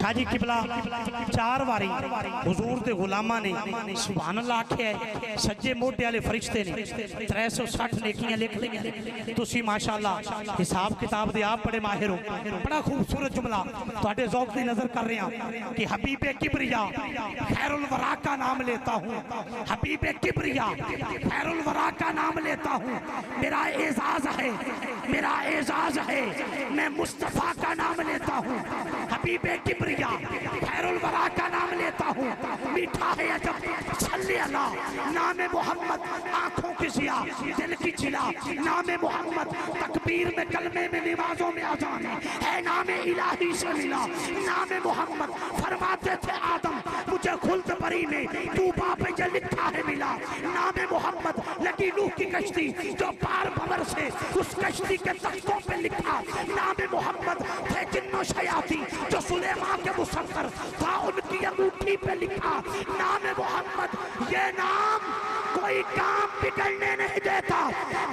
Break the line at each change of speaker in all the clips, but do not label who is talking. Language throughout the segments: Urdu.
شاہ جی قبلہ 4 واری حضور دے غلامہ نے سبحان اللہ آکھے ہے، سجے موٹے والے فرشتے نے 360 نیکیاں لکھ لیں. تسی ماشاءاللہ حساب کتاب دے آپ بڑے ماہر ہو. بڑا خوبصورت جملہ تواڈے ذوق دی نظر کر رہے ہیں کہ حبیب کبریا خیر الورا کا نام لیتا ہوں. حبیب کبریا خیر الورا کا نام لیتا ہوں. میرا اعزاز ہے، میرا اعزاز ہے، میں مصطفیٰ کا نام لیتا ہوں. حبیب کبریا خیر الورا کا نام لیتا ہوں. میٹھا ہے عجب صلی اللہ. نام محمد آنکھوں کی ضیا دل کی جلا. نام محمد تکبیر میں کلمے میں نمازوں میں اذان ہے. نام الہی سے ملا. نام محمد فرماتے تھے آدم مجھے خلد بری میں طوبا پہ جو لکھا ہے ملا. نام محمد لگی نوح کی کشتی جو پار بھور سے اس کشتی کے تختوں پہ لکھا. نام محمد تھے جن و شیاطین جو سلیمان کے مسخر تھا ان کی انگوٹھی پہ لکھا. نام محمد یہ نام کوئی کام بگڑنے نہیں دیتا.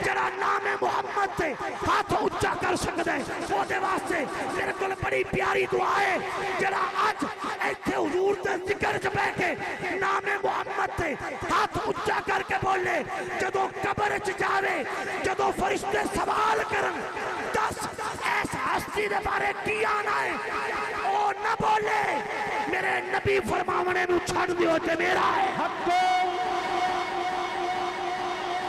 جرا نام محمد سے ہاتھ اونچا کر سکتے وہ دے واسطے میرے کو بڑی پیاری دعا ہے. جرا آج ایتھے حضور دے ذکر چ بیٹھے نام محمد سے ہاتھ اونچا کر کے بولے جدو قبر چ جاوے جدو فرشتے سوال کرن دس ایس ہستی دے بارے کی آنا ہے او نہ بولے میرے نبی فرماونے میں چھڑ دیو تے میرا ہے.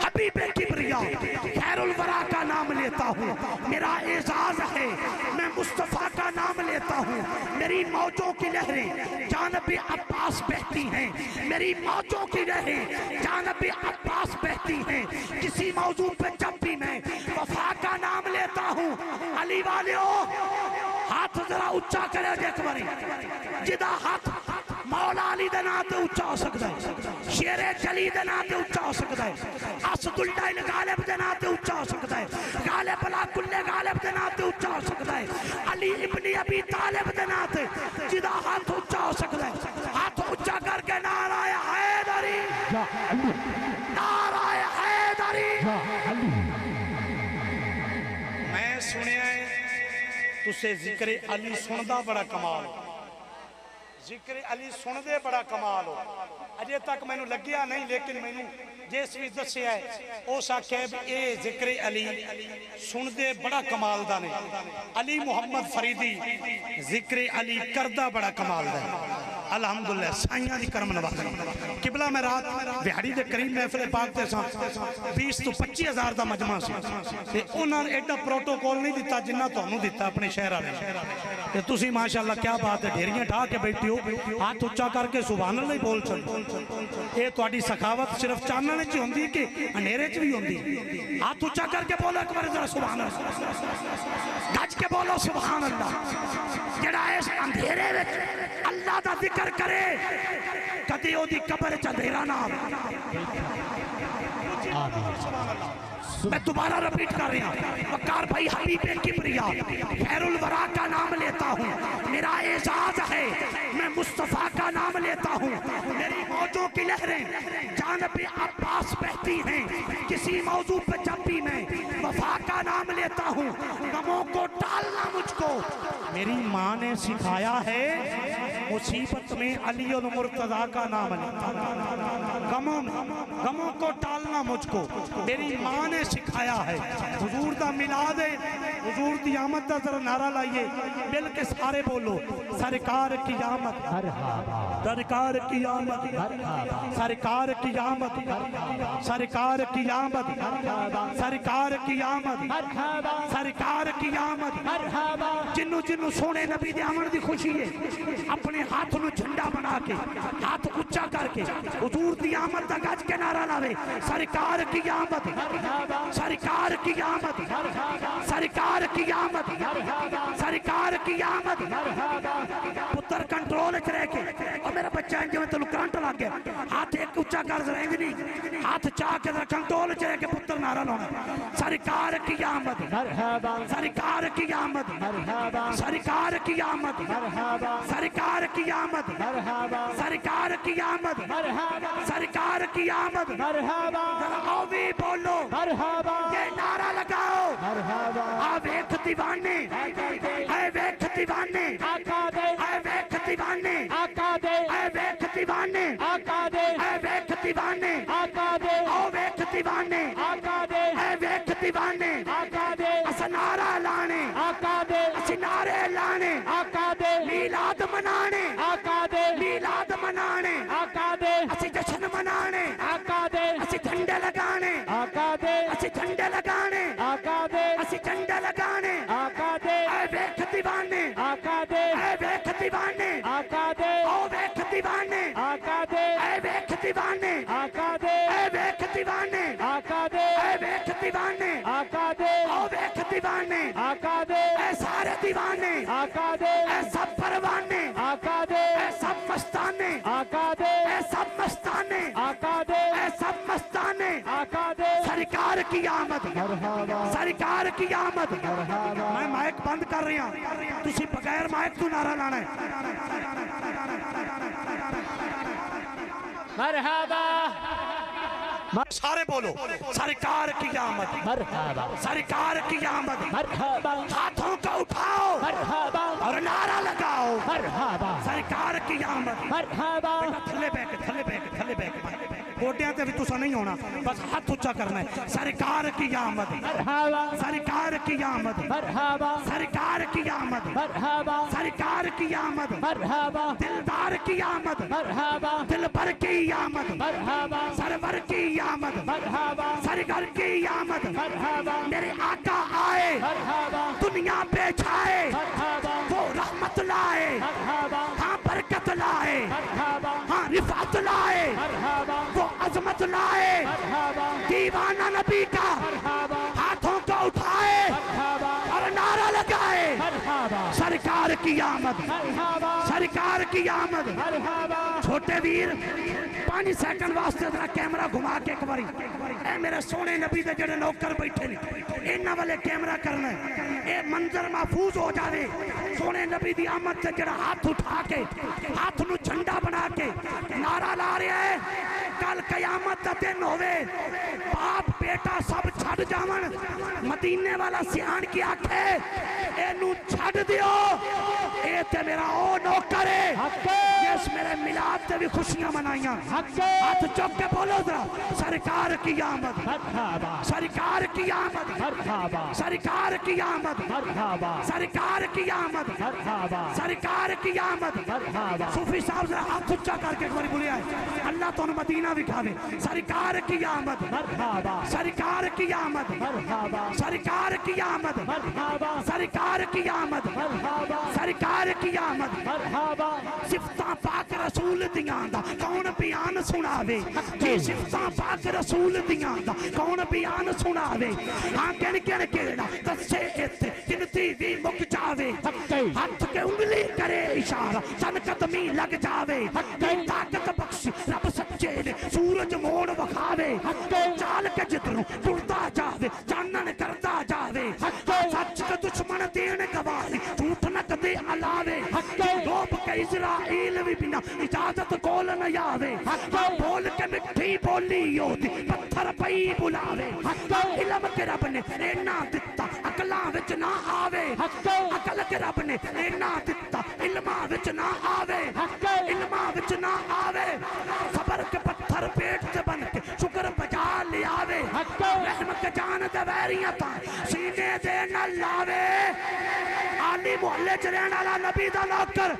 حبیب کبریا خیر الورا کا نام لیتا ہوں. میرا اعزاز ہے، میں مصطفیٰ کا نام لیتا ہوں. میری موجوں کی لہریں جانب عباس بہتی ہیں. میری موجوں کی لہریں جانب عباس بہتی ہیں. کسی موضوع پہ جب بھی میں وفا کا نام لیتا ہوں. علی والیو ہاتھ ذرا اچھا کرے دیکھ بری جدا ہاتھ مولا علی دے نام تے اونچا ہو سکتا ہے، شیر جلی دے نام تے اونچا ہو سکتا ہے، اسد الدین غالب دے نام تے اونچا ہو سکتا ہے، غالب لا کل غالب دے نام تے اونچا ہو سکتا ہے، علی ابن ابی طالب دے نام تے جدا ہاتھ اونچا ہو سکتا ہے. ہاتھ اونچا کر کے نعرہ حیدری، نعرہ حیدری. میں سنیا ہے تسے ذکر علی سندہ بڑا کمال ہو. ذکر علی سن دے بڑا کمال ہو. اجے تک میں نو لگیا نہیں لیکن میں نو جیس بھی دسیا ہے او سا کہب اے ذکر علی سن دے بڑا کمال دا نے. علی محمد فریدی ذکر علی کردہ بڑا کمال دا ہے. الحمدللہ سائیاں دی کرم نوازی. قبلہ میں رات ویہاڑی دے کریم محفل پاک تے ساں 20 تو 25 ہزار دا مجمع سی تے انہاں نے ایڈا پروٹوکول نہیں دیتا جنہ تو انہوں دیتا اپنے شہرہ نے. تسی ماشاءاللہ کیا بات ہے ڈھیریاں ڈھا کے بیٹھی ہو ہاتھ اچھا کر کے سبحان اللہ بول چل. اے تو آڈی سخاوت صرف چاننے چی ہوندی کہ انیرے چی بھی ہوندی. ہاتھ اچھا کر کے بولو ایک بار ذرا سبحان اللہ گھج کے بولو سبحان اللہ. جڑا ایس اندھیرے وچ اللہ دا ذکر کرے کدی او دی قبر چا دھیرا نہ میں دوبارہ رپیٹ کر رہا ہوں. وقار بھائی حبیب کبریا خیر الورا کا نام لیتا ہوں. میرا اعزاز ہے، میں مصطفیٰ کا نام لیتا ہوں. میری موجوں کی لہریں جانب عباس بہتی ہیں. کسی موضوع پہ جب بھی میں وفا کا نام لیتا ہوں غموں کو ٹالنا مجھ کو میری ماں نے سکھایا ہے. مصیبت میں علی المرتضیٰ کا نام لیتا ہوں. غموں کو ٹالنا مجھ کو میری ماں نے سکھایا ہے. حضور دا ملاد ہے، حضور دی آمد دا ذرا نعرہ لائیے مل کے سارے بولو سرکار کی آمد، سرکار کی آمد، سرکار کی آمد، سرکار کی آمد، سرکار کی آمد، سرکار کی آمد. جنو جنو سونے نبی دے آمد دی خوشی ہے اپنے ہاتھ نو جھنڈا بنا کے ہاتھ اچھا کر کے حضور دی آمد دا گج کے نعرہ لاوے سرکار کی آمد، سرکار کی آمد، سرکار کی آمد، سرکار کی آمد. پتر کنٹرول چ رہ کے اور میرا بچہ ہے جو میں تو کرنٹ لگ گیا ہاتھ ایک اچھا کر رہے نہیں ہاتھ چاہ کے کنٹرول چ رہ کے پتر نعرہ لانا سرکار کی آمد، سرکار کی آمد، سرکار کی آمد، سرکار کی آمد، سرکار کی آمد، سرکار کی آمد. ذرا آوی بولو یہ نعرہ لگاؤ. آ ویکھ دیوانے، اے ویکھ دیوانے، اے ویکھ دیوانے
آقا دے
اے ویکھ دیوانے
آقا دے
اے ویکھ دیوانے
آقا دے
او ویکھ دیوانے
آقا دے
اے ویکھ دیوانے
آقا دے
اس نعرہ لانے
آقا دے
اس نعرے لانے
آقا دے
میلاد منانے
آقا دے
میلاد منانے
آقا دے
اسی جشن منانے
آقا دے
اسی جھنڈے لگانے
آقا دے
اسی جھنڈے لگانے
آقا دے
اسی جھنڈے لگانے
آقا دے
اے ویکھ دیوانے
آقا دے
اے ویکھ دیوانے
آقا دے
او ویکھ دیوانے
آقا دے
اے ویکھ دیوانے
آقا دے
اے ویکھ دیوانے
آقا دے
اے ویکھ دیوانے
آقا دے
او ویکھ دیوانے
آقا دے
اے سارے دیوانے
آقا دے
اے سب پروانے
آقا دے
اے سب مستانے
آقا دے
اے سب مستانے
آقا دے
اے سب مستانے
آقا دے
سرکار کی آمد
مرحبا
سرکار کی آمد
مرحبا
میں مائک بند کر رہی ہوں تسی بغیر مائک تو نعرہ لانا ہے
مرحبا
سارے بولو سرکار کی آمد
مرحبا
سرکار کی آمد
مرحبا
ہاتھوں کو اٹھاؤ
مرحبا
اور نعرہ لگاؤ
مرحبا
سرکار کی آمد
مرحبا
تھلے بیک تھلے بیک تھلے بیک گوڈیاں تے بھی تسا نہیں ہونا بس ہاتھ اونچا کرنا ہے سرکار کی آمد
مرحبا
سرکار کی آمد
مرحبا
سرکار کی آمد
مرحبا
سرکار کی آمد
مرحبا
دلدار کی آمد
مرحبا
دلبر کی آمد
مرحبا
سرور کی آمد
مرحبا
سرگر کی آمد
مرحبا
میرے آقا آئے
مرحبا
دنیا پہ چھائے
مرحبا
وہ رحمت لائے
مرحبا
ہاں برکت لائے
مرحبا
ہاں رفعت لائے
مرحبا
وہ عظمت لائے
مرحبا
دیوانہ نبی کا
مرحبا
ہاتھوں کو اٹھائے
مرحبا
اور نعرہ لگائے
مرحبا
سرکار کی آمد
مرحبا
سرکار کی آمد
مرحبا
چھوٹے ویر 5 سیکنڈ واسطے ذرا کیمرہ گھما کے ایک باری اے میرے سونے نبی دے جڑے نوکر بیٹھے نے انہاں والے کیمرہ کرنا ہے اے منظر محفوظ ہو جاوے سونے نبی دی آمد تے جڑا ہاتھ اٹھا کے ہاتھ نو جھنڈا بنا کے نعرہ لا رہا ہے کل قیامت دا دن ہوئے باپ بیٹا سب چھڑ جاون مدینے والا سیان کی آنکھے اے نو چھڑ دیو اے تے میرا او نوکر ہے جس میرے ملاد تے بھی خوشیاں منائیاں ہاتھ چوک کے بولو ذرا سرکار کی آمد
مرحبا
سرکار کی آمد
مرحبا
سرکار کی آمد
مرحبا
سرکار کی آمد
مرحبا
سرکار کی آمد
مرحبا
صوفی صاحب ذرا ہاتھ اونچا کر کے ایک بار بولیا ہے اللہ تو مدینہ دکھاوے سرکار کی آمد
مرحبا
سرکار کی آمد
مرحبا
سرکار کی آمد
مرحبا
سرکار کی آمد
مرحبا
سرکار کی آمد
مرحبا
صفتاں پاک رسول دیاں دا کون بیان سناوے جی صفتاں پاک رسول دیاں دا کون بیان سناوے ہاں کن کن کیڑا دسے ایتھے گنتی بھی مک جاوے ہاتھ کے انگلی کرے اشارہ چن قدمی لگ جاوے طاقت بخشی رب سچے نے سورج موڑ وکھاوے چال کے جدروں ٹرتا جاوے چانن کرتا جاوے سچ کے دشمن دین گواہی جھوٹ نہ کدے علاوے روب کے اسرائیل بھی بنا اجازت کول نہ آوے بول کے مٹھی بولی ہوتی پتھر پئی بلاوے علم کے رب نے اینا دتا عقلاں وچ نہ آوے عقل کے رب نے اینا دتا علماں وچ نہ آوے علماں وچ نہ آوے صبر کے پتھر پیٹ سے بن کے شکر بجا لے آوے رحم کے جان دے ویریاں تا سینے دے نہ لاوے علی محلے چ رہن والا نبی دا نوکر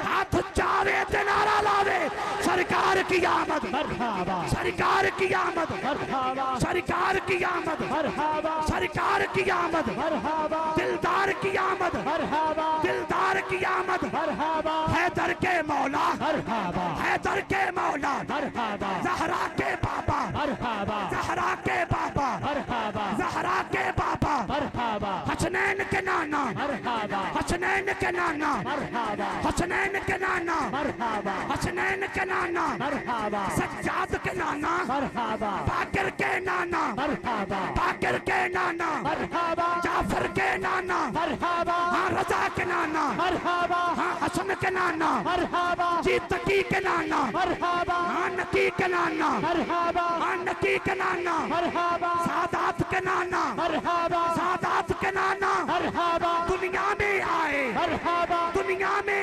ہاتھ چاوے تے نعرہ لاوے سرکار کی آمد
مرحبا
سرکار کی آمد
مرحبا
سرکار کی آمد
مرحبا
سرکار کی آمد
مرحبا
دلدار کی آمد
مرحبا
دلدار کی آمد
مرحبا
حیدر کے مولا
مرحبا
حیدر کے مولا
مرحبا
زہرا کے بابا
مرحبا
زہرا کے بابا
مرحبا
زہرا کے بابا
مرحبا
حسنین کے نانا
مرحبا
حسنین کے نانا
مرحبا
حسنین کے نانا
مرحبا
حسنین کے نانا
مرحبا
سجاد کے نانا
مرحبا
باقر کے نانا
مرحبا
باقر کے نانا
مرحبا
جعفر کے نانا
مرحبا
ہاں رضا کے نانا
مرحبا
ہاں حسن کے نانا
مرحبا
جی تقی کے نانا
مرحبا
ہاں نقی کے نانا
مرحبا
ہاں نقی کے نانا
مرحبا
سادات کے نانا
مرحبا
سادات کے نانا
مرحبا
دنیا میں آئے
مرحبا
دنیا میں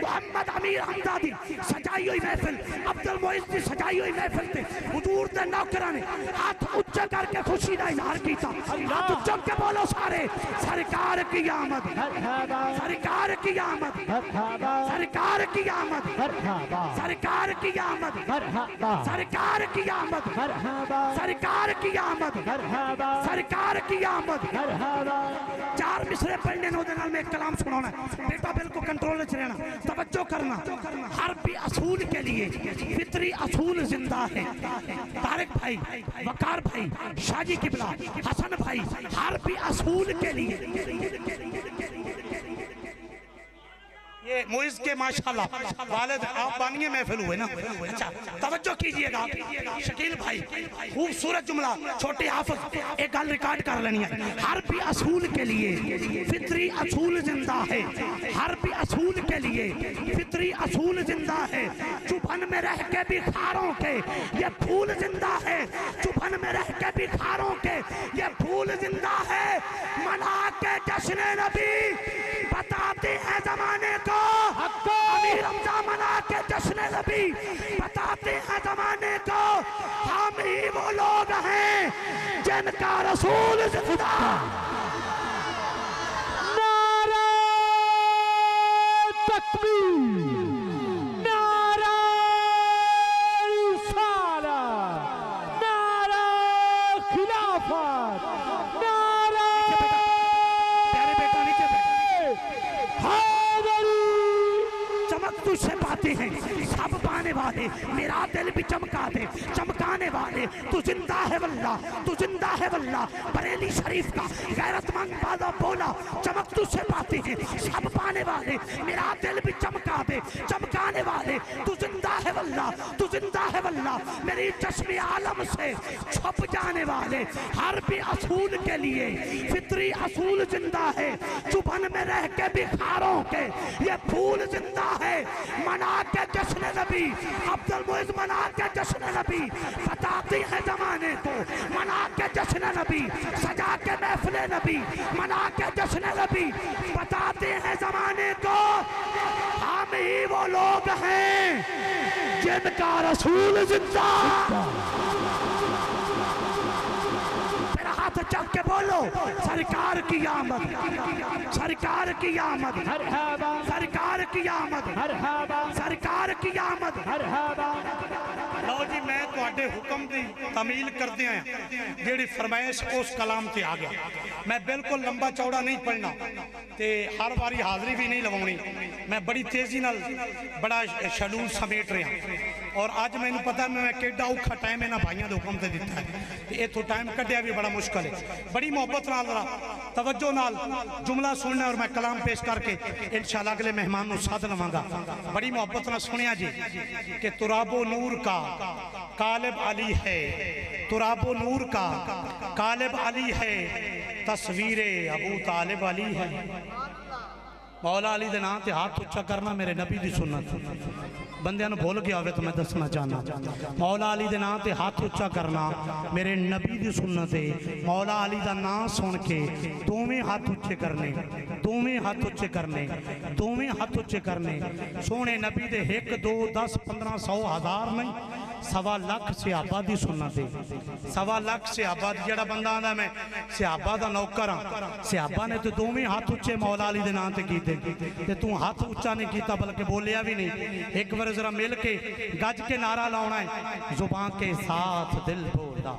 محمد امیر حمزہ دی سجائی ہوئی محفل عبد المعز دی سجائی ہوئی محفل تے حضور دے نوکراں نے ہاتھ اونچا کر کے خوشی دا اظہار کیتا ہاتھ چک کے بولو سارے سرکار کی آمد سرکار کی آمد سرکار کی آمد سرکار کی آمد سرکار کی آمد سرکار کی آمد سرکار کی آمد چار مصرے پڑھنے نو دنال میں ایک کلام سنانا ہے بیٹا بالکل کنٹرول چھ رہنا توجہ کرنا حربی اصول کے لیے فطری اصول زندہ ہے طارق بھائی وقار بھائی شاجی قبلہ حسن بھائی حربی اصول کے لیے یہ معز کے ماشاءاللہ والد آپ بانیے محفل ہوئے نا اچھا توجہ کیجئے گا شکیل بھائی خوبصورت جملہ چھوٹے حافظ ایک گل ریکارڈ کر لینی ہے حربی اصول کے لیے فطری اصول زندہ ہے حربی اصول کے لیے فطری اصول زندہ ہے چوبھن میں رہ کے بھی خاروں کے یہ پھول زندہ ہے چوبھن میں رہ کے بھی خاروں کے یہ پھول زندہ ہے منا کے جشن نبی بتاتے ہیں زمانے کو امیر حمزہ منا کے جشن نبی بتاتے ہیں زمانے کو ہم ہی وہ لوگ ہیں جن کا رسول زندہ
نعرہ تکبیر نعرہ رسالت نعرہ خلافت نعرہ
چمک تجھ سے پاتے ہیں سب پانے والے میرا دل بھی چمکا دے چمکانے والے تو زندہ ہے واللہ تو زندہ ہے واللہ بریلی شریف کا غیرت مند بازا بولا چمک تجھ سے پاتے ہیں سب پانے والے میرا دل بھی چمکا دے چمکانے والے تو زندہ ہے واللہ تو زندہ ہے واللہ میری چشم عالم سے چھپ جانے والے ہر بھی اصول کے لیے فطری اصول زندہ ہے چوبھن میں رہ کے بھی خاروں کے یہ پھول زندہ ہے منا کے جشن نبی عبد المعز منا کے جشن نبی بتاتی ہے زمانے کو منا کے جشن نبی سجا کے محفل نبی منا کے جشن نبی بتاتے ہیں زمانے کو ہم ہی وہ لوگ ہیں جن کا رسول زندہ ہاتھ چک کے بولو سرکار کی آمد سرکار کی آمد سرکار کی آمد سرکار کی آمد لو جی میں تواڈے حکم دی تعمیل کردے ہیں جیڑی فرمائش اس کلام تے آ گیا میں بالکل لمبا چوڑا نہیں پڑھنا تے ہر باری حاضری بھی نہیں لگاونی میں بڑی تیزی نال بڑا شیڈول سمیٹ رہا اور آج میں نے پتا میں کیڈا اوکھا ٹائم ہے نا بھائیاں دے حکم تے دیتا ہے یہ تو ٹائم کڈیا بھی بڑا مشکل ہے بڑی محبت نال توجہ نال جملہ سننا اور میں کلام پیش کر کے انشاءاللہ اگلے مہمان نو ساتھ لواں گا بڑی محبت نال سنیا جی کہ تراب و نور کا قالب علی ہے تراب و نور کا قالب علی ہے تصویر ابو طالب علی ہے مولا علی دے نام تے ہاتھ اونچا کرنا میرے نبی دی سنت بندیاں نو بھول گیا ہوئے تو میں دسنا چاہنا مولا علی دے نام تے ہاتھ اونچا کرنا میرے نبی دی سنت ہے مولا علی دا نام سن کے دوویں ہاتھ اونچے کرنے دوویں ہاتھ اونچے کرنے دوویں ہاتھ اونچے کرنے سونے نبی دے 1 2 10 15 100 1000 نہیں 1.25 لاکھ صحابہ دی سنت ہے 1.25 لاکھ صحابہ جڑا بندہ آندا میں صحابہ دا نوکر ہاں صحابہ نے تو دوویں ہاتھ اونچے مولا علی دے نام تے کیتے تے تو ہاتھ اونچا نہیں کیتا بلکہ بولیا بھی نہیں ایک بار ذرا مل کے گج کے نعرہ لاؤنا ہے زبان کے ساتھ دل بولا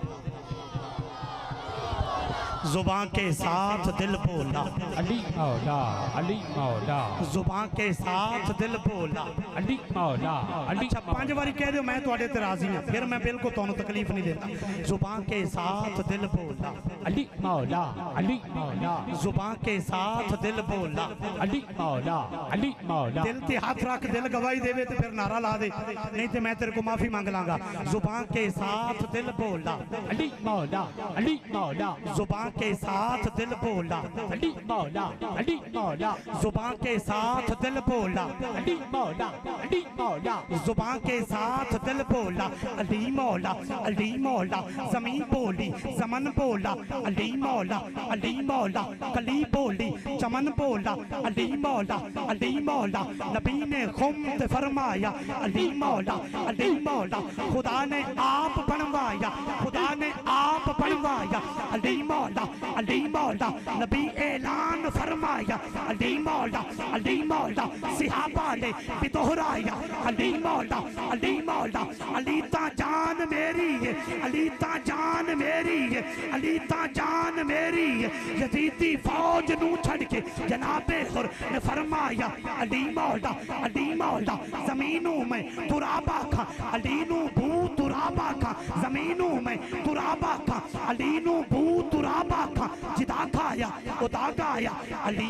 زبان کے ساتھ دل بولا
علی مولا علی مولا
زبان کے ساتھ دل بولا
علی مولا علی
اچھا 5 باری کہہ دیو میں تو آڑے تے راضی ہوں پھر میں بالکل تو تکلیف نہیں دیتا زبان کے ساتھ دل بولا
علی مولا علی مولا
زبان کے ساتھ دل بولا
علی مولا علی مولا
دل تے ہاتھ رکھ دل گواہی دے تے پھر نعرہ لا دے نہیں تے میں تیرے کو معافی مانگ لاں گا زبان کے ساتھ دل بولا
علی مولا علی مولا
زبان زبان کے ساتھ دل بولا
علی مولا علی مولا
زبان کے ساتھ دل بولا
علی مولا علی مولا
زبان کے ساتھ دل بولا علی مولا علی مولا زمین بولی زمن بولا علی مولا علی مولا کلی بولی چمن بولا علی مولا علی مولا نبی نے خمد فرمایا علی مولا علی مولا خدا نے آپ بنوایا خدا نے آپ بنوایا علی مولا علی مولا نبی اعلان فرمایا علی مولا علی مولا صحابہ نے بھی دہرایا علی مولا علی مولا علی تا جان میری ہے علی تا جان میری ہے علی تا جان میری ہے یزیدی فوج نو چھڑ کے جناب حر نے فرمایا علی مولا زمینوں میں ترابا کھا علی نو بو ترابا کھا زمینوں میں ترابا کھا علی نو بو ترابا کھا جدا کھایا ادا گایا علی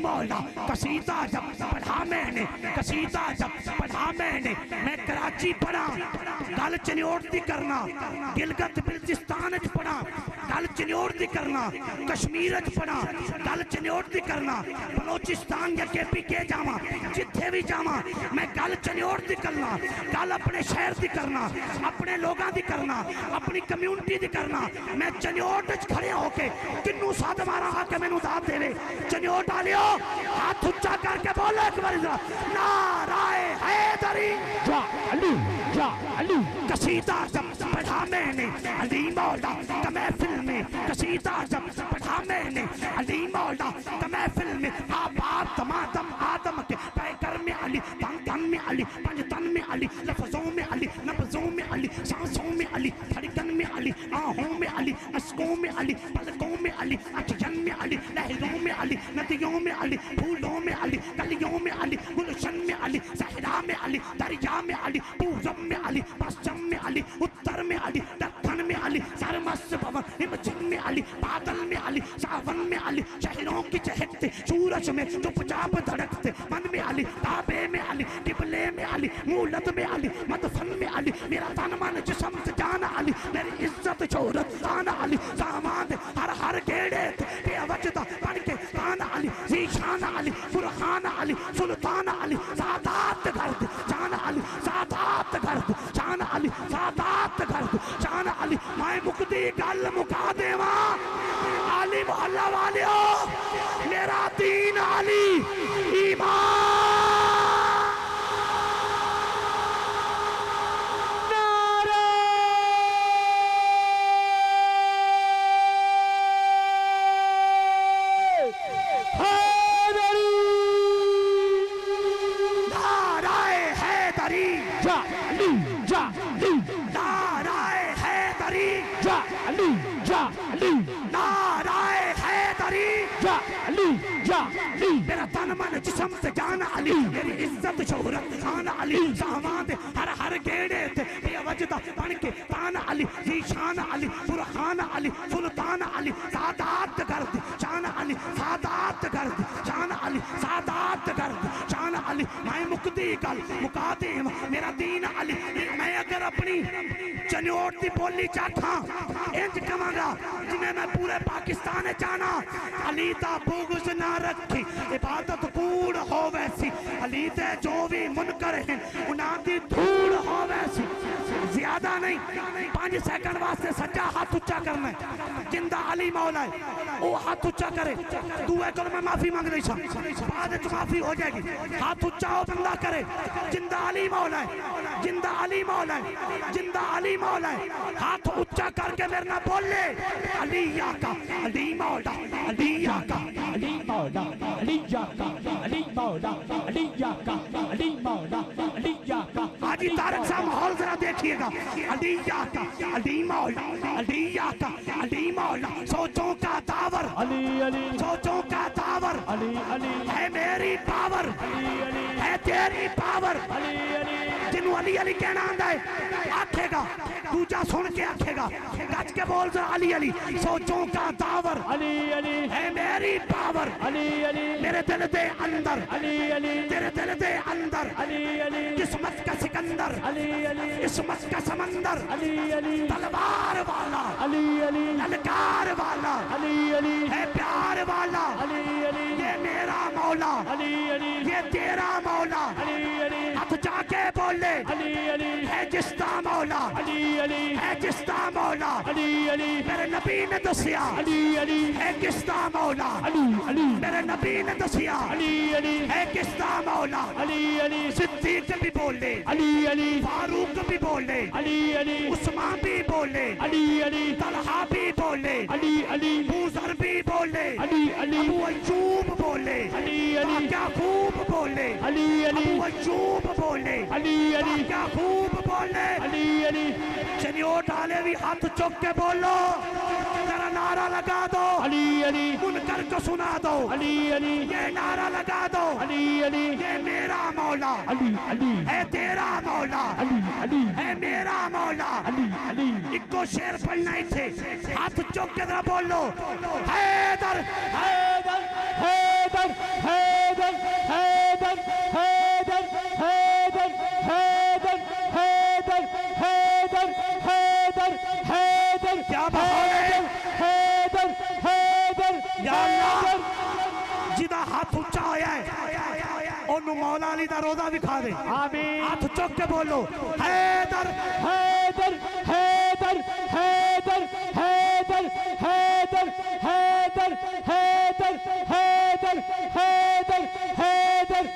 مولا قصیدہ جب پڑھا میں نے قصیدہ جب پڑھا میں کراچی پڑھا گل چنیوڑ دی کرنا گلگت بلتستان اچ پڑھا گل چنیوڑ دی کرنا کشمیر اچ پڑھا گل چنیوڑ دی کرنا بلوچستان یا کے پی کے جاما جتھے بھی جاما میں گل چنیوڑ دی کرنا گل اپنے شہر دی کرنا اپنے لوگاں دی کرنا اپنی کمیونٹی دی کرنا میں چنیوڑ اچ کھڑے ہو کے کنو ساتھ مارا آ کے میں نو داد دے وے چنیوڑ ڈالیو ہاتھ اچھا کر کے بولو ایک بار نعرہ حیدری
یا علی یا علی
قصیدہ جب پڑھا میں نے علی مولا کا محفل میں قصیدہ جب پڑھا میں نے علی مولا کا محفل میں آباد تمادم آدم کے پیکر میں علی تن میں علی پنجتن میں علی لفظوں میں علی نبضوں میں علی سانسوں میں علی دھڑکن میں علی آہوں میں علی اشکوں میں علی پلکوں میں علی اچھن میں علی لہروں میں علی ندیوں میں علی پھولوں میں علی گلیوں میں علی گلشن میں علی صحرا میں علی دریا میں علی پورب میں علی پشچم میں علی اتر میں علی دکن میں علی سرمس بھون ہمچن میں علی بادل میں علی ساون میں علی شہروں کی چہکتے سورج میں چپ چاپ دھڑکتے من میں علی تابے میں علی قبلے میں علی مولد میں علی مدفن میں علی میرا تن من جسم سے جانا علی میری عزت شہرت آنا علی سامان ہر گیڑے بے وجدہ بن کے تانا علی زیشان علی فرحان علی سلطان علی سادات گرد جان علی سادات گرد جان علی سادات گرد جان علی میں مقدی گل مکا دے ماں علی محلہ والیو میرا دین علی ایمان میرا تن من جسم سے جانا علی میری عزت شہرت آنا علی سامان ہر گیڑے تے بے وجدہ بن کے تانا علی زیشان علی فرحان علی سلطان علی سادات گرد جان علی سادات گرد جان علی سادات گرد جان علی میں مقدی گل مقادم میرا دین علی میں اگر اپنی چنیوڑ دی بولی چاہتا انج کماں گا جنہیں میں پورے پاکستان جانا علی دا بغض نہ رکھی عبادت کوڑ ہو ویسی علی دے جو بھی منکر ہیں انہاں دی دھوڑ ہو ویسی زیادہ نہیں 5 سیکنڈ واسطے سجا ہاتھ اچھا کرنا ہے جندہ علی مولا ہے وہ ہاتھ اچھا کرے دوئے کل میں معافی مانگ رہی سا بعد تو معافی ہو جائے گی ہاتھ اچھا ہو بندہ کرے جندہ علی مولا ہے جندہ علی مولا ہے جندہ علی مولا ہے ہاتھ اچھا کر کے میرے نہ بول لے علی آقا علی مولا علی آقا
علی مولا علی آقا علی مولا علی آقا علی مولا علی آقا
حاجی طارق صاحب ماحول ذرا دیکھیے گا علی آقا علی مولا علی آقا علی مولا سوچوں کا داور
علی علی
سوچوں کا داور
علی علی
ہے میری پاور
علی علی
ہے تیری پاور
علی علی
جنہوں علی علی کہنا آندہ ہے آکھے گا دوجا سن کے آکھے گا گج کے بول ذرا علی علی سوچوں کا داور
علی علی
ہے میری پاور
علی علی
میرے دل دے اندر
علی علی
تیرے دل دے اندر
علی علی
قسمت کا سکندر
علی علی
عصمت کا سمندر
علی علی
تلوار والا
علی علی
للکار والا
علی علی
ہے پیار والا
علی علی
یہ میرا مولا
علی علی
یہ تیرا مولا
علی علی
ہاتھ جا کے بولے
علی علی
ہے جس کا مولا
علی علی
ہے جس کا مولا
علی علی
میرے نبی نے دسیا
علی علی
ہے کس کا مولا
علی علی
میرے نبی نے دسیا
علی علی
ہے کس کا مولا
علی علی
صدیق بھی بولے
علی علی
فاروق بھی بولے
علی علی
عثمان بھی بولے
علی علی
طلحہ بھی بولے
علی علی
ابوذر بھی بولے
علی علی
ابو ایوب بولے
علی علی
کیا خوب بولے
علی علی
ابو ایوب بولے
علی علی
کیا خوب بولے
علی علی
چلیو ڈالے بھی ہاتھ چک کے بولو ذرا نعرہ لگا دو
علی علی
منکر کو سنا دو
علی علی
یہ نعرہ لگا دو
علی علی
یہ میرا مولا
علی علی
ہے تیرا مولا
علی علی
ہے میرا مولا
علی علی
ایک کو شیر پڑھنا ہی تھے ہاتھ چک کے ذرا بولو حیدر
حیدر حیدر حیدر حیدر حیدر حیدر حیدر حیدر حیدر حیدر حیدر
کیا بہار ہے
حیدر حیدر
یا اللہ جدہ ہاتھ اچھا ہویا ہے انہوں مولا علی دا روزہ بھی کھا دے
آمین
ہاتھ چک کے بولو حیدر
حیدر حیدر حیدر حیدر حیدر حیدر حیدر حیدر حیدر حیدر حیدر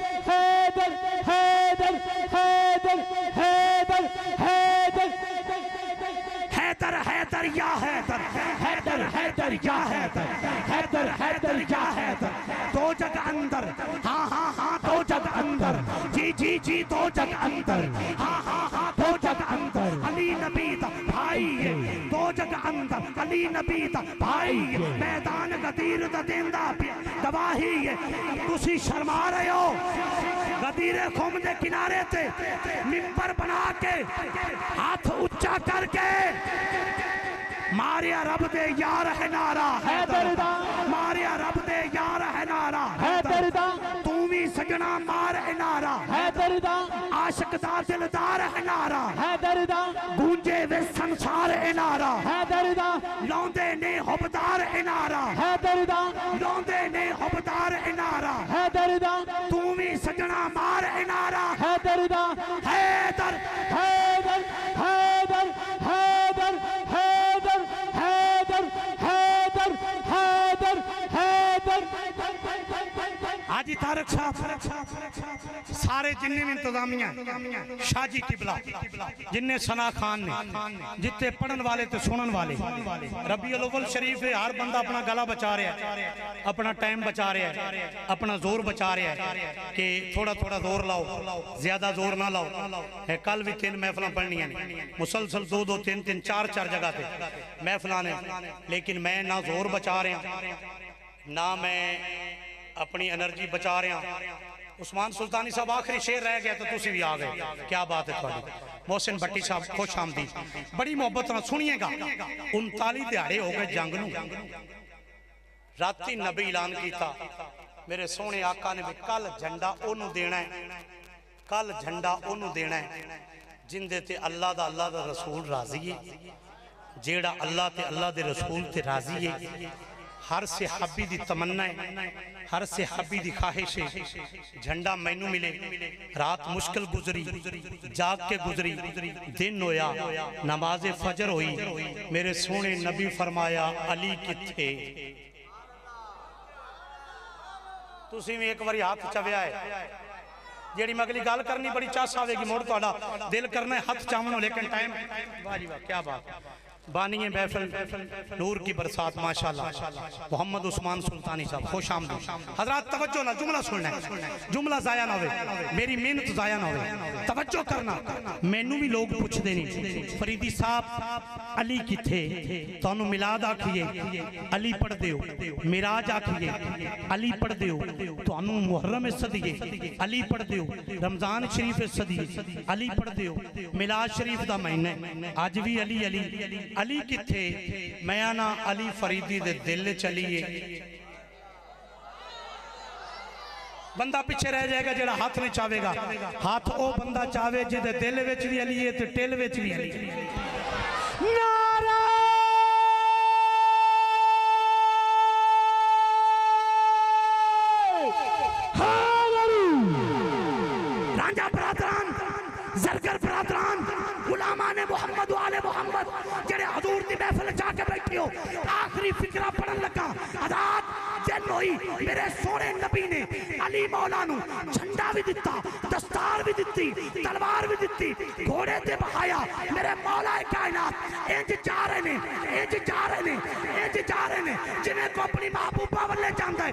حیدر حیدر حیدر حیدر
حیدر حیدر یا حیدر
حیدر حیدر یا حیدر حیدر حیدر یا حیدر
دو جگ اندر ہاں ہاں ہاں دو جگ اندر جی جی جی دو جگ اندر ہاں ہاں ہاں دو جگ اندر علی نبی دا بھائی ہے دو جگ اندر علی نبی دا بھائی ہے میدان غدیر دا دیندہ گواہی ہے تسی شرما رہے ہو غدیر خم دے کنارے تے منبر بنا کے ہاتھ اچھا کر کے ماریا رب دے یار ہے نارا
حیدر دا
ماریا رب دے یار ہے نارا
حیدر دا
تو بھی سجنا مار ہے نارا
حیدر دا
عاشق دا دلدار ہے نارا
حیدر دا
گونجے وے سنسار ہے نارا
حیدر دا
لوندے نے حبدار ہے نارا
حیدر دا
لوندے نے حبدار ہے نارا
حیدر دا
تو بھی سجنا مار ہے نارا
حیدر دا
حیدر
حیدر حیدر حیدر حیدر حیدر حیدر حیدر حیدر
حاجی طارق صاحب سارے جنہیں انتظامیہ شاہ جی قبلہ جنہیں ثنا خان نے جتے پڑھن والے تے سنن والے ربیع الاول شریف ہے ہر بندہ اپنا گلا بچا رہا ہے اپنا ٹائم بچا رہا ہے اپنا زور بچا رہا ہے کہ تھوڑا تھوڑا زور لاؤ زیادہ زور نہ لاؤ کل بھی 3 محفلیں پڑھنی ہیں مسلسل 2 3 4 جگہ پہ محفلیں ہیں لیکن میں نہ زور بچا رہا نہ میں اپنی انرجی بچا رہے ہیں عثمان سلطانی صاحب آخری شیر رہ گیا تو تسی بھی آ گئے کیا بات ہے تھوڑی محسن بٹی صاحب خوش آمدید بڑی محبت نہ سنیے گا 39 دیہاڑے ہو گئے جنگ نو راتی نبی اعلان کیتا میرے سونے آقا نے بھی کل جھنڈا انہوں دینا ہے کل جھنڈا انہوں دینا ہے جن دیتے اللہ دا رسول راضی ہے جیڑا اللہ تے اللہ دے رسول تے راضی ہے ہر صحابی دی تمنا ہے ہر صحابی دی خواہش ہے جھنڈا مینوں ملے رات مشکل گزری جاگ کے گزری دن ہویا نماز فجر ہوئی میرے سونے نبی فرمایا علی کتھے تسی میں ایک باری ہاتھ چویا ہے جیڑی میں اگلی گال کرنی بڑی چاس آوے گی موڑ تو دل کرنا ہے ہاتھ چاونو لیکن ٹائم واہ جی واہ کیا بات بانی محفل نور کی برسات ماشاءاللہ محمد عثمان سلطانی صاحب خوش آمدید حضرات توجہ نہ جملہ سننا ہے جملہ ضائع نہ ہوئے میری محنت ضائع نہ ہوئے توجہ کرنا مینوں بھی لوگ پوچھ دینی فریدی صاحب علی کتھے تو انہوں میلاد آکھئے علی پڑھ دیو میراج آکھئے علی پڑھ دیو تو انہوں محرم صدیے علی پڑھ دیو رمضان شریف صدیے علی پڑھ دیو میلاد شریف دا مہینے آج بھی علی علی علی کتھے میانا علی فریدی دے دل چلیے بندہ پیچھے رہ جائے گا جڑا ہاتھ نہیں چاہے گا ہاتھ او بندہ چاہے جے دے دل وچ بھی علی ہے تے ٹل وچ بھی علی ہے
نعرہ
رانجا برادران زرگر برادران غلامان محمد و آل محمد جڑے حضور دی محفل جا کے بیٹھی ہو آخری فکرہ پڑھن لگا حضرات جن ہوئی میرے سونے نبی نے علی مولا نو جھنڈا بھی دیتا دستار بھی دیتی تلوار بھی دیتی گھوڑے تے بہایا میرے مولا کائنات انج جا رہے نے انج جا رہے نے انج جا رہے نے جنہیں کو اپنی محبوبہ والے جاندہ ہے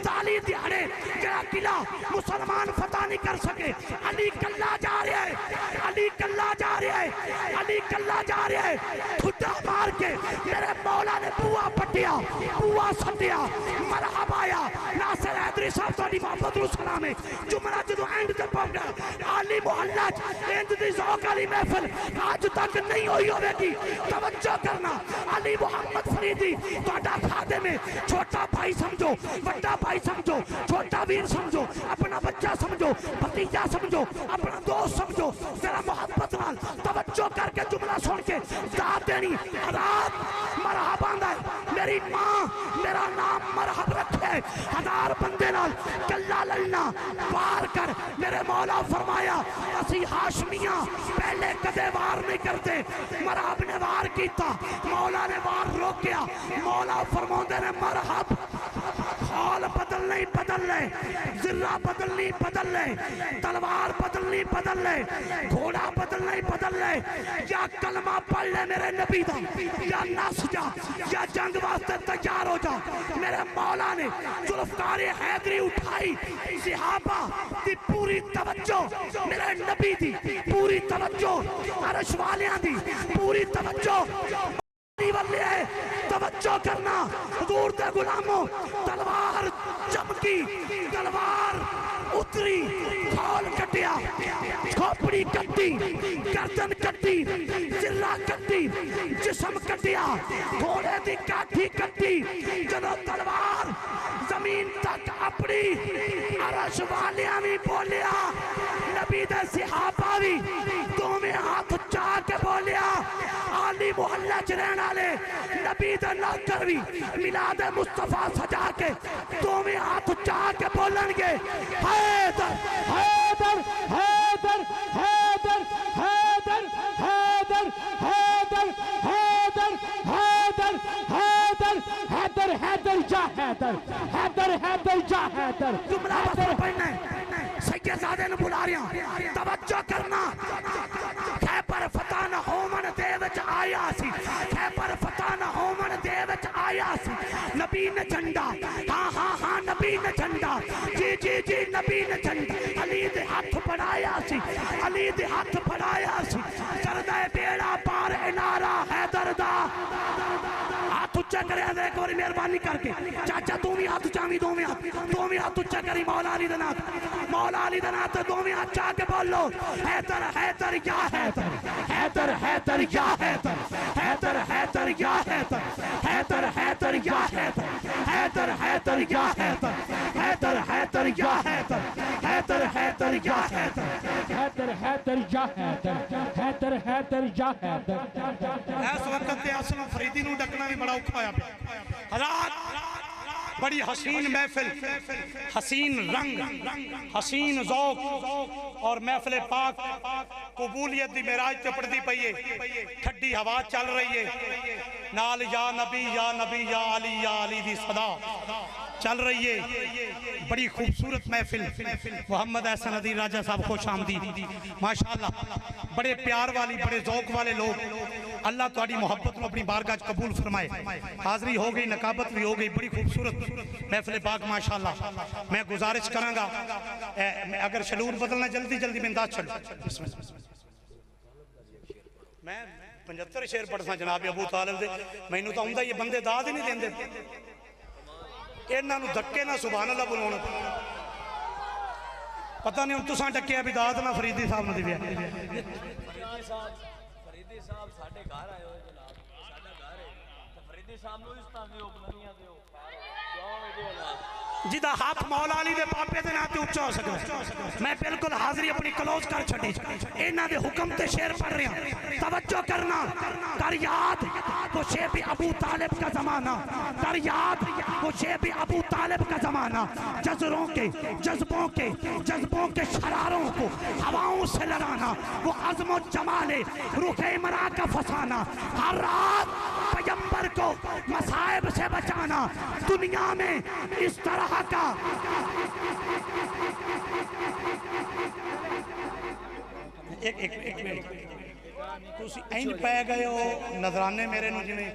39 دیہڑے جڑا قلعہ مسلمان فتح نہیں کر سکے علی کلہ جا رہے ہیں علی کلہ جا رہے ہیں علی کلہ جا رہے ہیں کھٹا مار کے میرے مولا نے بوا پٹیا بوا سٹیا مرحب آیا ناصر حیدری صاحب تاری محمد السلام ہے جمعہ جدو اینڈ تے پہنچا علی محلج اینڈ دی ذوق علی محفل آج تک نہیں ہوئی ہوئے گی توجہ کرنا علی محمد فریدی توڑا خادم ہے چھوٹا بھائی سمجھو بڑا بھائی سمجھو چھوٹا ویر سمجھو اپنا بچہ سمجھو بھتیجا سمجھو اپنا دوست سمجھو ذرا محبت نال توجہ کر کے جملہ سن کے داد دینی رات مرحبا ہے میری ماں میرا نام مرحب رکھے 1000 بندے نال کلہ للنا وار کر میرے مولا فرمایا اسی ہاشمیاں پہلے کدے وار نہیں کرتے مرحب نے وار کیتا مولا نے وار روکیا مولا فرماندے نے مرحب خال بدل نہیں بدل لے ذرہ بدل نہیں بدل لے تلوار بدل نہیں بدل لے گھوڑا بدل نہیں بدل لے یا کلمہ پڑھ لے میرے نبی دا یا نس جا یا جنگ واسطے تیار ہو جا میرے مولا نے ذوالفقار حیدری اٹھائی صحابہ دی پوری توجہ میرے نبی دی پوری توجہ عرش والیاں دی پوری توجہ والے ہے توجہ کرنا حضور دے غلاموں تلوار چمکی تلوار اتری کھول کٹیا کھوپڑی کٹی گردن کٹی ذرہ کٹی جسم کٹیا گھوڑے دی کاٹھی کٹی جدو تلوار زمین تک اپنی عرش والیاں بھی بولیا نبی دے صحابہ بھی دومیں ہاتھ چاہ کے بولیا علی محلہ چرین آلے نبی دے نوکر بھی میلاد مصطفیٰ سجا کے دومیں ہاتھ چاہ کے بولن گے حیدر
حیدر حیدر حیدر حیدر حیدر حیدر حیدر حیدر حیدر حیدر حیدر جا حیدر حیدر حیدر جا حیدر
جملہ بس پڑھنا ہے سید زادے نے بلا رہا توجہ کرنا خیبر فتح نہ ہومن دے وچ آیا سی خیبر فتح نہ ہومن دے وچ آیا سی نبی نے جھنڈا ہاں ہاں ہاں نبی نے جھنڈا جی جی جی نبی نے جھنڈا علی دے ہاتھ پڑھایا سی علی دے ہاتھ پڑھایا سی کردہ بیڑا پار انارا حیدر دا ہاتھ اچھا کرے حضر ایک باری مہربانی کر کے چاچا دومی ہاتھ چاہمی دومی ہاتھ اچھا کری مولا علی دنات دومی ہاتھ چاہ کے بول لو حیدر حیدر یا حیدر حیدر حیدر یا حیدر حیدر حیدر یا حیدر حیدر حیدر یا حیدر حیدر حیدر یا حیدر حیدر حیدر یا حیدر حیدر حیدر یا حیدر
حیدر حیدر یا حیدر حیدر حیدر یا حیدر
اس وقت تے اصل فریدی نو ڈکنا بھی بڑا اوکھا ہویا پیا حضرات بڑی حسین محفل حسین رنگ حسین ذوق اور محفل پاک قبولیت دی معراج تے پڑھدی پئی ہے ٹھڈی ہوا چل رہی ہے نال یا نبی یا نبی یا علی دی صدا چل رہی ہے بڑی خوبصورت محفل محمد احسن عدی راجہ صاحب خوش آمدید ماشاءاللہ بڑے پیار والی بڑے ذوق والے لوگ اللہ تہاڈی محبت نو اپنی بارگاہ قبول فرمائے حاضری ہو گئی نقابت بھی ہو گئی بڑی خوبصورت محفل پاک ماشاءاللہ میں گزارش کروں گا اگر شلور بدلنا جلدی جلدی میں انداز چلو میں 75 شعر پڑھتا جناب ابو طالب دے میں انہوں تو ہوں یہ بندے داد ہی نہیں دیں دے انہوں نے دھکے نہ سبحان اللہ بلونا پتہ نہیں ہم تو ساں ڈکے ابھی داد نہ فریدی صاحب نے دیا
فریدی صاحب ساڑھے گھر آئے ہوئے جناب ساڑھا گھر ہے تو فریدی صاحب نو اس طرح دیو بلنیاں دیو
جدہ ہاتھ مولا علی دے پاپے دے ناتے اچھا ہو سکتا میں بالکل حاضری اپنی کلوز کر چھڑی انہاں دے حکم تے شعر پڑھ رہے ہیں توجہ کرنا کر یاد وہ شیب ابو طالب کا زمانہ کر یاد وہ شیب ابو طالب کا زمانہ جذروں کے جذبوں کے شراروں کو ہواؤں سے لڑانا وہ عظم و جمال روح مرا کا فسانا ہر رات پیغمبر کو مصائب سے بچانا دنیا میں اس طرح کا ایک تسی این پہ گئے ہو نظرانے میرے نو جنہیں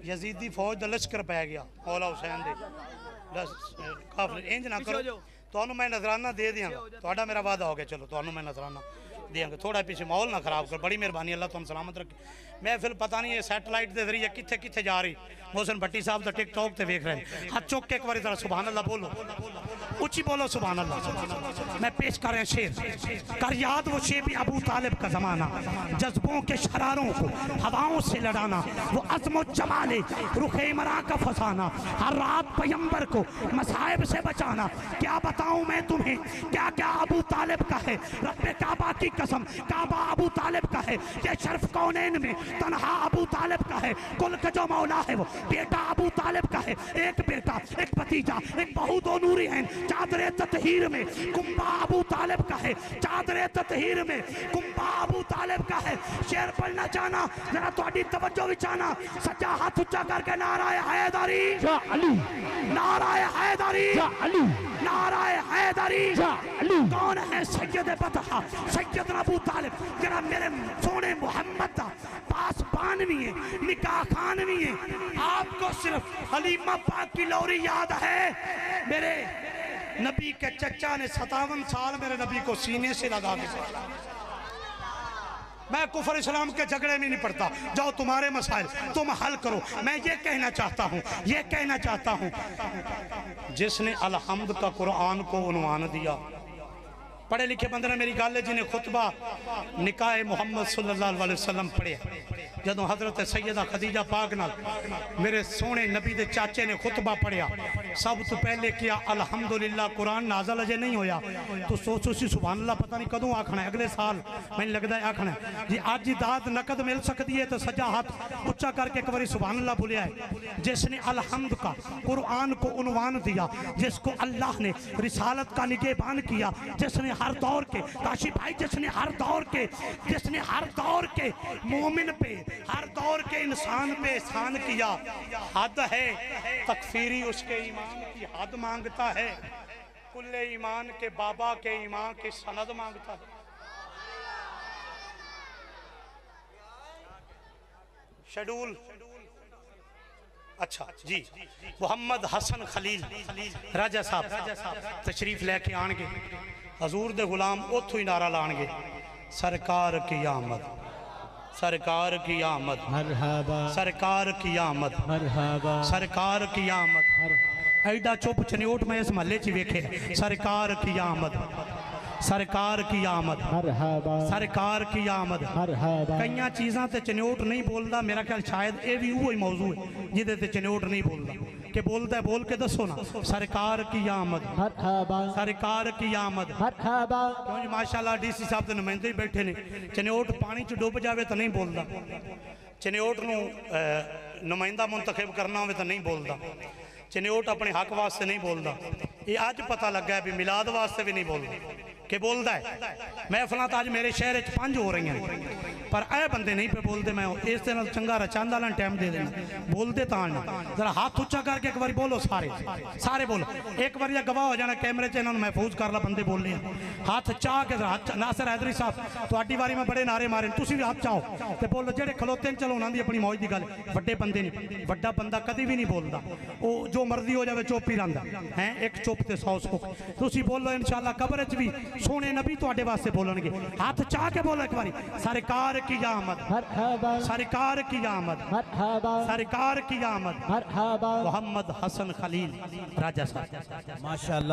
یزیدی فوج دا لشکر پہ گیا مولا حسین دے کافر اینج نہ کرو تو انہوں میں نظرانہ دے دیا تو اڈا میرا وعدہ ہو گیا چلو تو انہوں میں نظرانہ دیا گا تھوڑا پیچھے ماحول نہ خراب کر بڑی مہربانی اللہ تم سلامت رکھے محفل پتہ نہیں ہے سیٹلائٹ دے ذریعے کتھے کتھے جا رہی محسن بھٹی صاحب دا ٹک ٹاک تے دیکھ رہے ہیں ہاتھ چوک کے ایک باری ذرا سبحان اللہ بولو اچھی بولو سبحان اللہ میں پیش کر رہے ہیں شعر کر یاد وہ شیب ابو طالب کا زمانہ جذبوں کے شراروں کو ہواؤں سے لڑانا وہ عظم و جمال رخ مرا کا فسانا ہر رات پیغمبر کو مصائب سے بچانا کیا بتاؤں میں تمہیں کیا کیا ابو طالب کا ہے رب کعبہ کی قسم کعبہ ابو طالب کا ہے یہ شرف کونین میں تنہا ابو طالب کا ہے کل کا جو مولا ہے وہ بیٹا ابو طالب کا ہے ایک بیٹا ایک بھتیجا ایک بہو دو نوری ہیں چادر تطہیر میں کنبہ ابو طالب کا ہے چادر تطہیر میں کنبہ ابو طالب کا ہے شعر پڑھنا چاہنا ذرا تہاڈی توجہ بھی چاہنا سچا ہاتھ اونچا کر کے نعرہ حیدری
یا علی
نعرہ حیدری
یا علی
نعرہ حیدری
یا علی
کون ہے سید بطحہ سیدنا ابو طالب جرا میرے سونے محمد دا پاس بانوی ہے نکاح خانوی ہے آپ کو صرف حلیمہ پاک کی لوری یاد ہے میرے نبی کے چچا نے 57 سال میرے نبی کو سینے سے لگا دیا میں کفر اسلام کے جھگڑے میں نہیں پڑتا جاؤ تمہارے مسائل تم حل کرو میں یہ کہنا چاہتا ہوں جس نے الحمد کا قرآن کو عنوان دیا پڑھے لکھے بندے نے میری گالے جنہیں خطبہ نکاح محمد صلی اللہ علیہ وسلم پڑھے جدوں حضرت سیدہ خدیجہ پاک نال میرے سونے نبی دے چاچے نے خطبہ پڑھیا سب تو پہلے کیا الحمدللہ قرآن نازل اجے نہیں ہویا تو سوچو سی سبحان اللہ پتہ نہیں کدوں آکھنا ہے اگلے سال میں لگتا ہے آکھنا ہے جی آج جی داد نقد مل سکتی ہے تو سجا ہاتھ اچھا کر کے ایک باری سبحان اللہ بولیا ہے جس نے الحمد کا قرآن کو عنوان دیا جس کو اللہ نے رسالت کا نگہبان کیا جس نے ہر دور کے کاشی بھائی جس نے ہر دور کے مومن پہ ہر دور کے انسان پہ احسان کیا حد ہے تکفیری اس کے ایمان کی حد مانگتا ہے کل ایمان کے بابا کے ایمان کی سند مانگتا ہے شیڈول اچھا جی محمد حسن خلیل راجہ صاحب تشریف لے کے آنگے حضور دے غلام اتھو ہی نعرہ لانگے سرکار کی آمد سرکار کی آمد
مرحبا
سرکار کی آمد
مرحبا
سرکار کی آمد ایڈا چوپ چنیوٹ میں اس محلے چی ویکھے سرکار کی آمد سرکار کی آمد
مرحبا
سرکار کی آمد
مرحبا
کئیاں چیزاں تے چنیوٹ نہیں بولدا میرا خیال شاید اے بھی وہی موضوع ہے جدے تے چنیوٹ نہیں بولدا کہ بولتا ہے بول کے دسو نا سرکار کی آمد
مرحبا
سرکار کی آمد
مرحبا
کیوں جی ماشاءاللہ ڈی سی صاحب دے نمائندے ہی بیٹھے نے چنیوٹ پانی چ ڈوب جاوے تو نہیں بولدا چنیوٹ نو نمائندہ منتخب کرنا ہوئے تو نہیں بولدا چنیوٹ اپنے حق واسطے نہیں بولدا یہ آج پتہ لگا ہے بھی میلاد واسطے بھی نہیں بولدا کہ بولدا ہے محفلاں تاج میرے شہر وچ 5 ہو رہی ہیں پر اے بندے نہیں پہ بولتے میں اس دے نال چنگا رچاندا لن ٹائم دے دینا بولتے تاں ذرا ہاتھ اونچا کر کے ایک بار بولو سارے بولو ایک بار گواہ ہو جانا کیمرے چ انہاں نوں محفوظ کر لا بندے بول رہے ہیں ہاتھ چاہ کے ناصر حیدری صاحب تہاڈی واری میں بڑے نعرے مارے تسی بھی ہاتھ چاہو تے بولو جڑے کھلوتے ہیں چلو انہاں دی اپنی موج دی گل بڑے بندے نہیں بڑا بندہ کدی بھی نہیں بولدا او جو مرضی ہو جاوے چپ ہی رہندا ہیں ایک چپ تے 100 سکھ تسی بولو انشاءاللہ قبر وچ بھی سونے نبی تہاڈے واسطے بولن گے ہاتھ چاہ کے بولو ایک باری سرکار کی آمد
مرحبا
سرکار کی آمد
مرحبا
سرکار کی آمد
مرحبا
محمد حسن خلیل راجہ صاحب
ماشاءاللہ